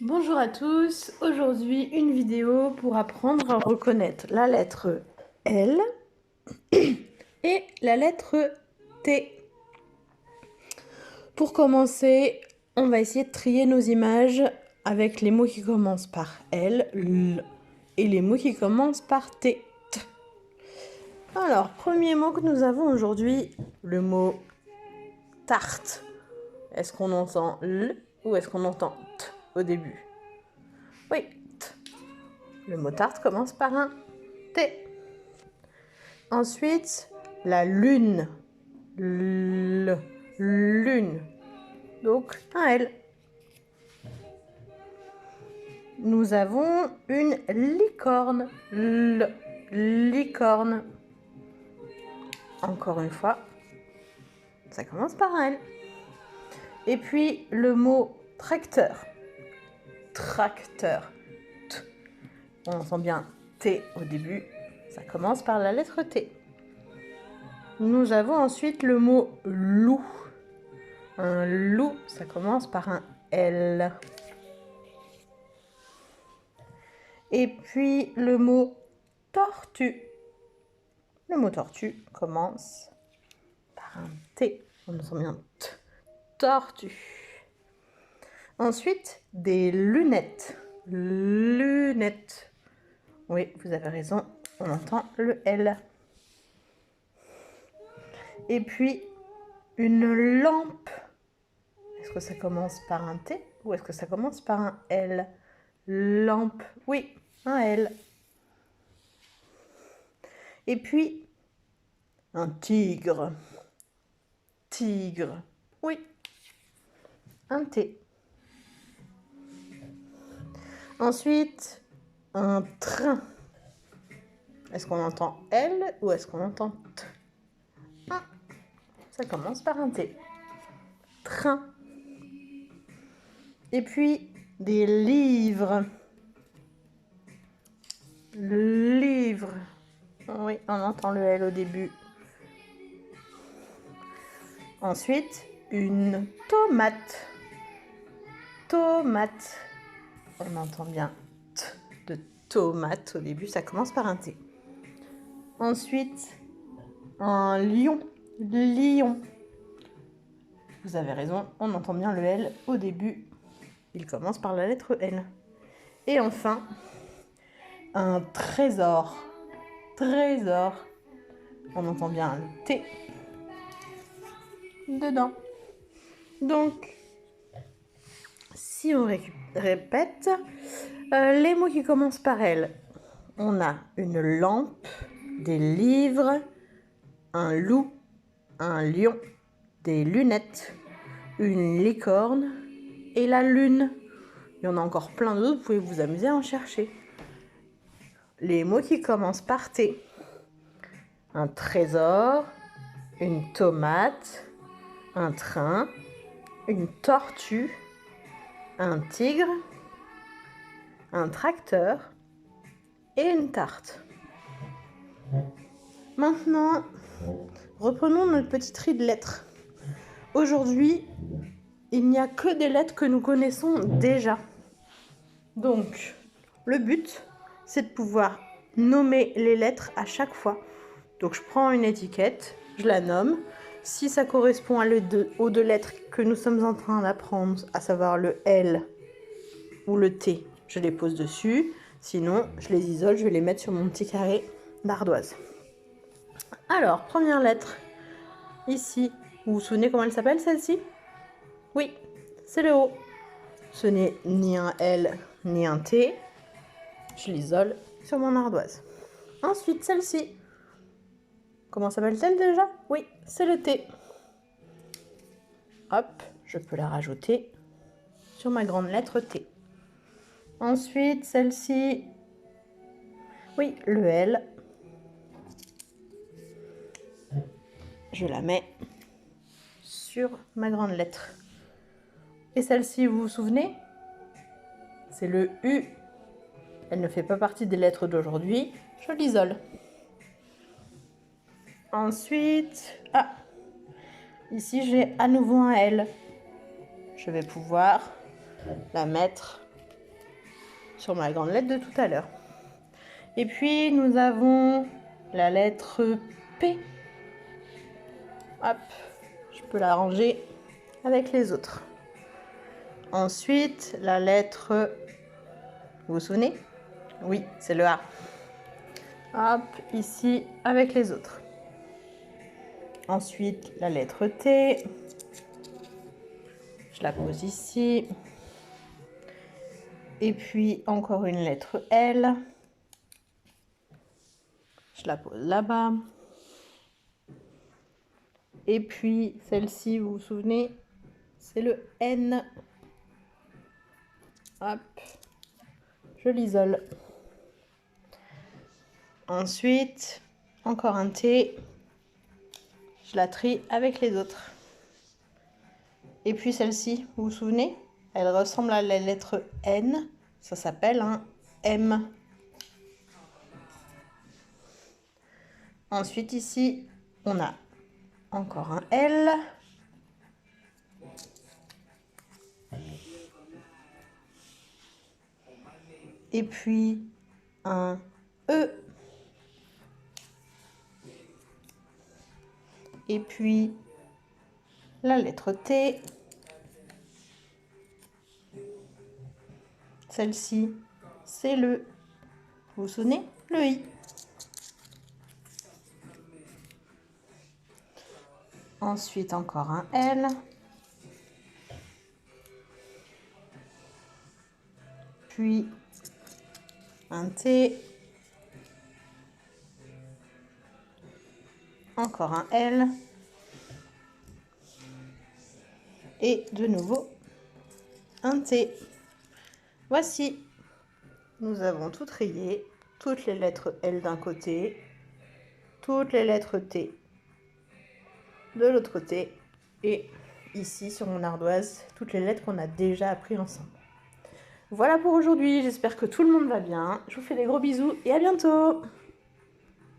Bonjour à tous, aujourd'hui une vidéo pour apprendre à reconnaître la lettre L et la lettre T. Pour commencer, on va essayer de trier nos images avec les mots qui commencent par L, L et les mots qui commencent par T. T. Alors, premier mot que nous avons aujourd'hui, le mot tarte. Est-ce qu'on entend L ou est-ce qu'on entend T au début? Oui, T. Le mot tarte commence par un T. Ensuite, la lune. Lune. Donc, un L. Nous avons une licorne. Licorne. Encore une fois, ça commence par un L. Et puis, le mot tracteur. Tracteur. T. On entend bien T au début. Ça commence par la lettre T. Nous avons ensuite le mot loup. Un loup, ça commence par un L. Et puis le mot tortue. Le mot tortue commence par un T. On entend bien T. Tortue. Ensuite, des lunettes. Lunettes. Oui, vous avez raison, on entend le L. Et puis, une lampe. Est-ce que ça commence par un T ou est-ce que ça commence par un L? Lampe, oui, un L. Et puis, un tigre. Tigre, oui, un T. Ensuite, un train. Est-ce qu'on entend L ou est-ce qu'on entend T? Ah, ça commence par un T. Train. Et puis, des livres. Livre. Oui, on entend le L au début. Ensuite, une tomate. Tomate. On entend bien T de tomate au début, ça commence par un T. Ensuite, un lion. Lion. Vous avez raison, on entend bien le L au début. Il commence par la lettre L. Et enfin, un trésor. Trésor. On entend bien le T dedans. Donc, si on répète, les mots qui commencent par L, on a une lampe, des livres, un loup, un lion, des lunettes, une licorne et la lune. Il y en a encore plein d'autres, vous pouvez vous amuser à en chercher. Les mots qui commencent par T, un trésor, une tomate, un train, une tortue, un tigre, un tracteur et une tarte. Maintenant, reprenons notre petit tri de lettres. Aujourd'hui, il n'y a que des lettres que nous connaissons déjà. Donc, le but, c'est de pouvoir nommer les lettres à chaque fois. Donc, je prends une étiquette, je la nomme. Si ça correspond aux deux lettres que nous sommes en train d'apprendre, à savoir le L ou le T, je les pose dessus. Sinon, je les isole, je vais les mettre sur mon petit carré d'ardoise. Alors, première lettre, ici. Vous vous souvenez comment elle s'appelle, celle-ci? Oui, c'est le O. Ce n'est ni un L, ni un T. Je l'isole sur mon ardoise. Ensuite, celle-ci. Comment s'appelle-t-elle déjà? Oui, c'est le T. Hop, je peux la rajouter sur ma grande lettre T. Ensuite, celle-ci. Oui, le L. Je la mets sur ma grande lettre. Et celle-ci, vous vous souvenez? C'est le U. Elle ne fait pas partie des lettres d'aujourd'hui. Je l'isole. Ensuite, ici j'ai à nouveau un L. Je vais pouvoir la mettre sur ma grande lettre de tout à l'heure. Et puis nous avons la lettre P. Hop, je peux la ranger avec les autres. Ensuite, la lettre... Vous vous souvenez? Oui, c'est le A. Hop, ici avec les autres. Ensuite, la lettre T. Je la pose ici. Et puis, encore une lettre L. Je la pose là-bas. Et puis, celle-ci, vous vous souvenez, c'est le N. Hop, je l'isole. Ensuite, encore un T. Je la trie avec les autres. Et puis celle-ci, vous vous souvenez, elle ressemble à la lettre N. Ça s'appelle un M. Ensuite, ici, on a encore un L. Et puis un E. Et puis la lettre T. Celle-ci, c'est le, vous vous souvenez, le I. Ensuite, encore un L. Puis un T. Encore un L. Et de nouveau un T. Voici, nous avons tout trié, toutes les lettres L d'un côté, toutes les lettres T de l'autre côté, et ici sur mon ardoise, toutes les lettres qu'on a déjà appris ensemble. Voilà pour aujourd'hui, j'espère que tout le monde va bien, je vous fais des gros bisous et à bientôt!